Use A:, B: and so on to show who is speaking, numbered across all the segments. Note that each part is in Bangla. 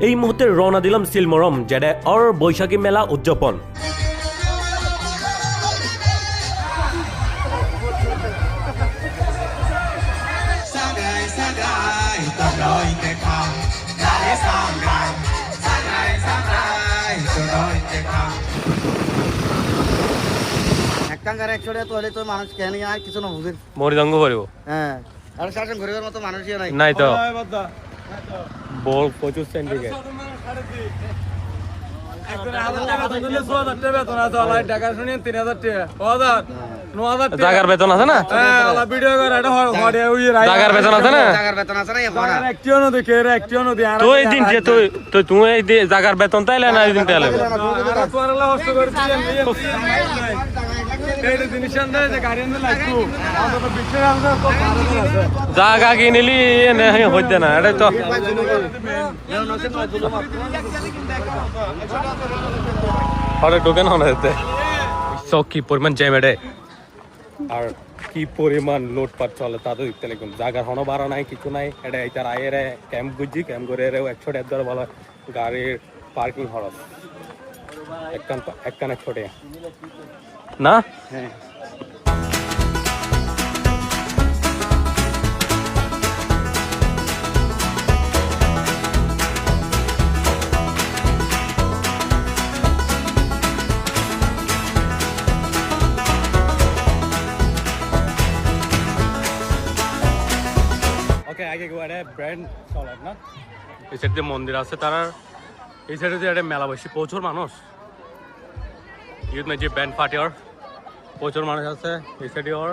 A: এই মুহূর্তে রওনা দিলাম সিলমরম যেটা অর বৈশাখী মেলা উদযাপন। মরিদঙ্গ করিব নাই তো বল 25 সেন্টিগ্রেড জাগার বেতন আছে না? জাগার বেতন আছে না? তুই দিন তুই জাগার বেতন তাইলে না দিন তাইলে জাগা কিনিলি হইতে না এটা তো ঢোকে না কি পরিমাণ জ্যাম এডে আর কি পরিমাণ লোটপাট চলে তা তো দেখতে লাগবে। জাগার হনো বাড়া নাই কিছু নাই এটা এইটার আয়ের ক্যাম্প গুজি ক্যাম্প করে 100 বলা গাড়ির পার্কিং খরচ একখানে ছোটে না। হ্যাঁ আগে ব্র্যান্ড চলে না এই সাইডে মন্দির আছে তার এই সাইডে যে একটা মেলা বসে প্রচুর মানুষ ইউথ যে ব্যান্ড পার্টি ওর প্রচুর মানুষ আছে এই সাইডে ওর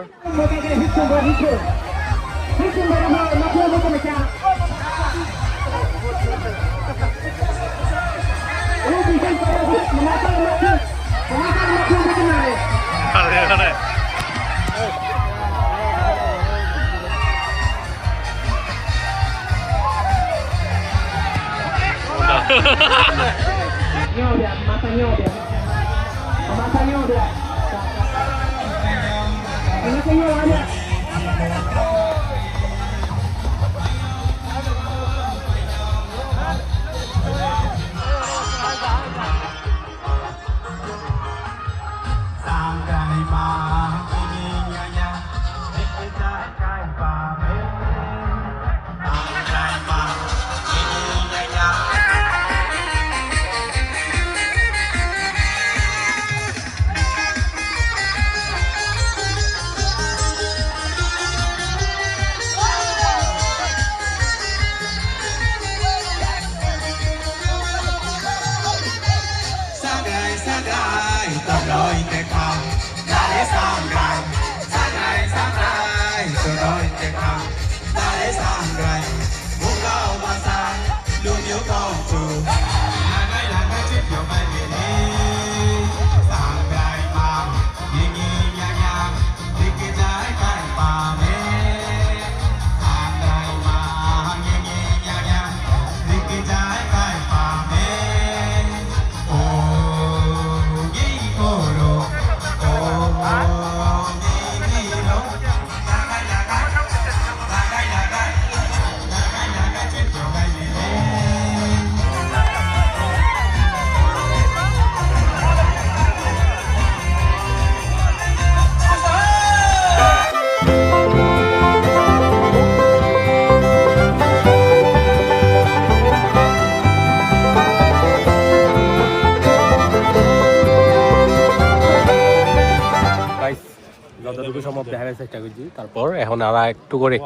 A: যতটুকু সম্ভব দেখার চেষ্টা করছি। তারপর এখন আর একটু করে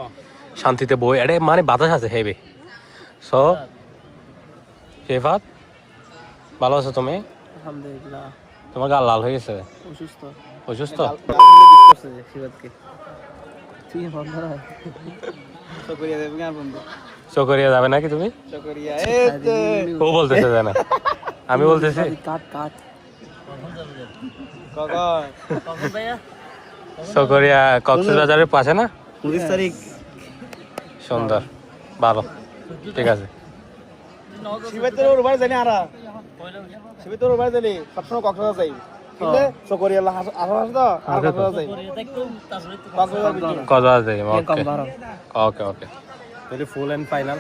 A: শান্তিতে বই এটা মানে বাতাস আছে হেবে। সো শেফাত ভালো আছো তুমি?
B: আলহামদুলিল্লাহ।
A: তোমার গাল লাল হয়ে গেছে?
B: অসুস্থ।
A: অসুস্থ? চকরিয়া যাবে নাকি তুমি? ও বলতেছে জানা আমি বলতেছি চকরিয়া কক্সবাজারের পাশে না?
B: 19 তারিখ।
A: সুন্দর ভালো ঠিক আছে।
B: শিবের ওর বাড়ি জানি আরা শিবের ওর বাড়ি জানি সবসময় কক্সবাজার যাই কিলে চকরিয়া আসার তো আর কক্সবাজার যাই
A: কক্সবাজার যাই ওকে ওকে ওকে তাহলে ফুল এন্ড ফাইনাল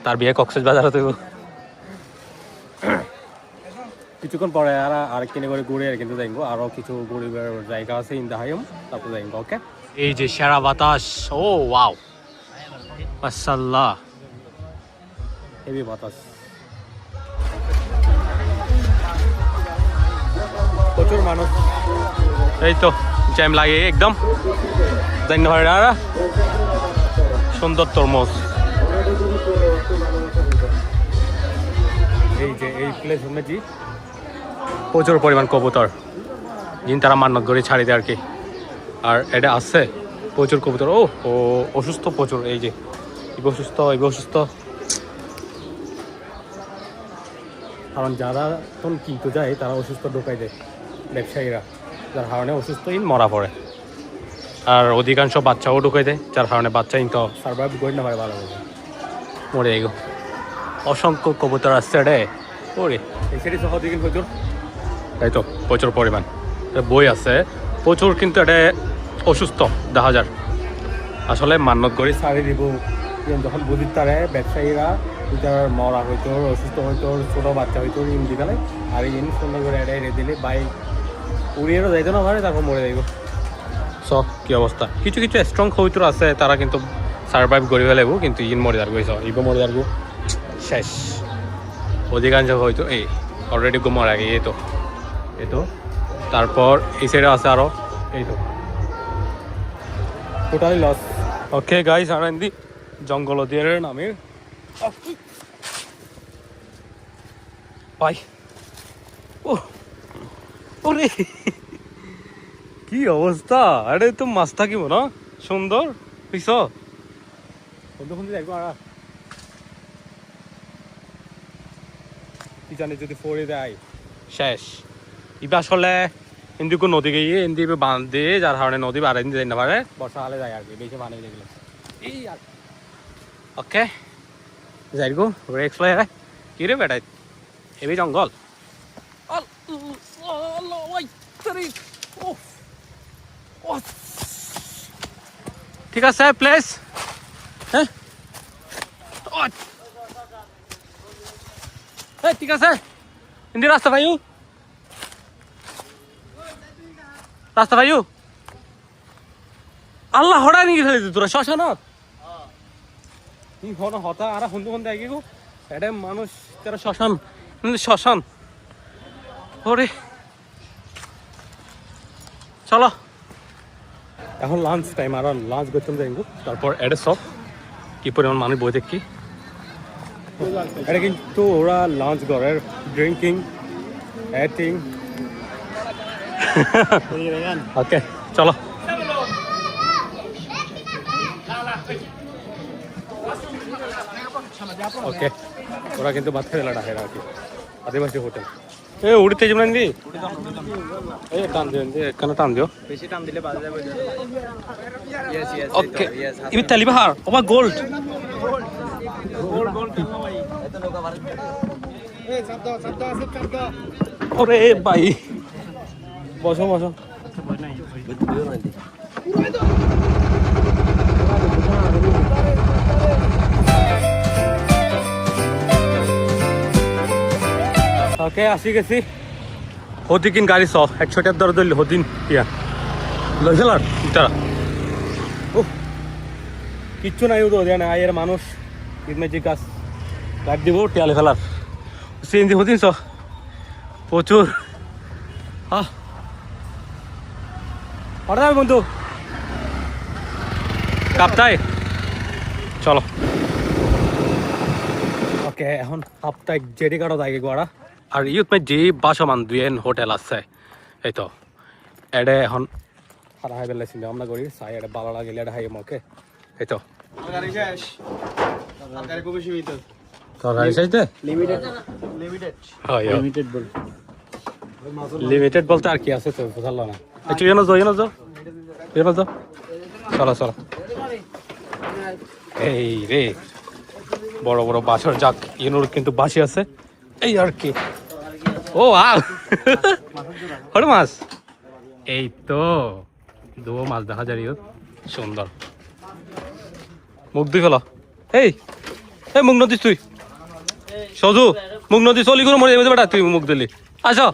A: তার বিয়ে কক্সবাজার হতে কিছুক্ষণ পরে আর আরেকখানে করে ঘুরে আর কিন্তু যাইব আরো কিছু ঘুরিবার জায়গা আছে ইন দা হাইম তারপর যাইব ওকে এই যে সেরা বাতাস ও ওয়াও মাশাআল্লাহ হেভি বাতাস প্রচুর মানুষ এই তো জ্যাম লাগে একদম ধন্যবাদ দাদা সুন্দর তরমুজ এই যে এই প্লেস শুনেছি প্রচুর পরিমাণ কবুতর যিনি তারা মান্নত করে ছাড়ি দেয় আর কি আর এটা আসছে প্রচুর কবুতর ও ও অসুস্থ প্রচুর এই যে অসুস্থ কারণ যারা তখন কিনতে যায় তারা অসুস্থ ঢোকাই দেয় ব্যবসায়ীরা যার কারণে অসুস্থ মরা পড়ে আর অধিকাংশ বাচ্চাও ঢুকাই দেয় যার কারণে বাচ্চা তো সার্ভাইভ করে না ভাই ভালো মরে এগো অসংখ্য কবুতর আসছে রে ওরে এই সেটি সহ দিকে প্রচুর তাই তো প্রচুর পরিমাণ বই আছে প্রচুর কিন্তু এটা অসুস্থ দেখা যার আসলে মান্যত করে ছাড়ি দিব যখন বুঝির তারে ব্যবসায়ীরা তার মরা হইতো অসুস্থ হইতো ছোটো বাচ্চা হইতো ইন দিকালে আর ইন সুন্দর করে এটা এড়ে দিলে বাই উড়িয়েও যাইতো না মানে তারপর মরে যাইব সব কি অবস্থা কিছু কিছু স্ট্রং কবুতর আছে তারা কিন্তু সার্ভাইভ করে ফেলাইব কিন্তু ইন মরে যাবো ইগো মরে যাবো শেষ অধিকাংশ হয়তো এই অলরেডি গুমার আগে এই তো তারপর এই সাইডে আছে আরো এই তো টোটালি লস ওকে গাইস আর ইন দি জঙ্গল দিয়ে নামের পাই ও ওরে কি অবস্থা আরে তো মাছ থাকিব না সুন্দর পিস দেখবো আর কি জানি যদি পড়ে দেয় শেষ ইবা আসলে ইন্দিকে নদী গিয়ে ইন্দি বাঁধ দিয়ে যার কারণে নদী বাড়াই দিতে না পারে বর্ষা হলে যায় আর কি বেশি পানি দেখলে এই আর ওকে যাই গো রেক্স লয় কি রে বেটাই হেভি জঙ্গল ঠিক আছে প্লেস হ্যাঁ ঠিক আছে ইন্দি রাস্তা ভাইও আল্লাহ হঠাৎ নিয়ে ফেলে তোরা শ্মশানত হতা আর হন্দু আগে গো এটা মানুষ তারা শ্মশান ওরে চলো এখন লাঞ্চ টাইম আর লাঞ্চ করতাম যাই তারপর এটা সব কি পরিমাণ মানুষ বই দেখি এটা কিন্তু ওরা লাঞ্চ করে ড্রিঙ্কিং এটিং ওকে চলো ওকে ওরা কিন্তু ভাত খেলা ডাকে আর কি আদিবাসী হোটেল এ উড়িতে যাবেন দি এই টান দিও এখানে টান দিও
B: বেশি টান দিলে বাজে যাবে
A: ওকে ইবি তালি বাহার ওবা গোল্ড ওরে ভাই বসো ওকে আসি গেছি হদিকিন গাড়ি চ 100 টাকার দর ধরলি হদিন ইয়া লইলার ইতারা ও কিচ্ছু নাই তো দেয় না আয়ের মানুষ ইদমেজি গাছ কাট দিব টিয়ালে ফেলার সিএনজি হদিন চ প্রচুর হ্যাঁ অর্ডার বন্ধু কাপ্তাই চলো ওকে এখন সাপ্তাহিক জেডি কাটো থাকে গোড়া আর ইউথ মে যে বাসমান দুয়েন হোটেল আছে এই তো এডে এখন সারা হাই বেলা চিন্তা ভাবনা করি চাই এটা ভালো লাগিলে এটা হাই ওকে এই তো তরকারি চাইতে লিমিটেড বলতে আর কি আছে তো বুঝলো না একটু জানো যাও চলো এই রে বড় বড় বাসর যাক ইনুর কিন্তু বাসি আছে এই আর কি ও হরে মাছ এই তো দুটো মাছ দেখা যায় সুন্দর মুখ দুই ফেলো এই মুখ নদিস তুই সজু মুখ নদী চলি করে মরে যাবে বেটা তুই মুখ দিলি আসো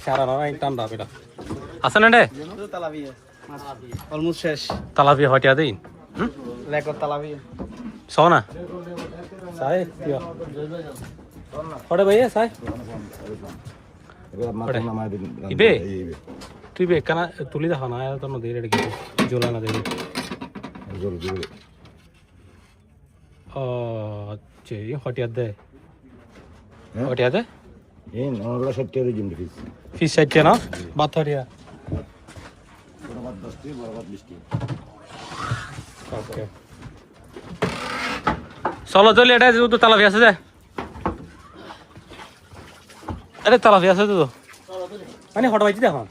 A: সারা নয় টান্ডা বেটা আছে না রে
B: তালাবিয়া অলমোস্ট শেষ
A: তালাপিয়া হটিয়া দিন
B: লেকর তালাবিয়া
A: সোনা সাই দিও ওটা ভাইয়া সাই ইবে তুই বে কানা তুলি দেখা না তো নদী রেডি কিছু জোলা না দেবি ও চে হটিয়া দে হটিয়া দে ফিস সাইডে না বাত হটিয়া ওকে চলো চলি এটা তো তালাপি আছে যে আরে তালাপি আছে তো মানে হঠাৎ বাইতে দেখো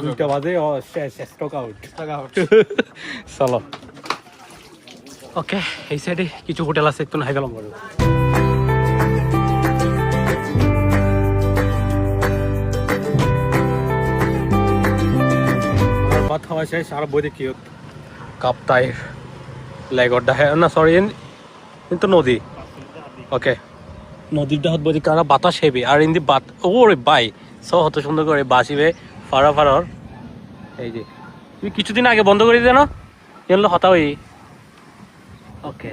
A: দুইটা বাজে স্টক আউট চলো ওকে এই সাইডে কিছু হোটেল আছে একটু হাই গেলাম বলো ভাত খাওয়া শেষ আর বই দেখি কাপ্তাই লেগরটা হ্যাঁ না সরি কিন্তু নদী ওকে নদীরটা হত বই কারা বাতাস হেবি আর ইন্দি বাত ওরে বাই সব হত সুন্দর করে বাসিবে ফাড়া ফাড়ার এই যে তুমি কিছুদিন আগে বন্ধ করে দিলে না এগুলো হতা ওই ওকে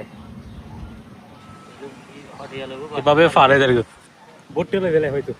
A: এভাবে ফাড়ে দেয় ভর্তি হয়ে গেলে হয়তো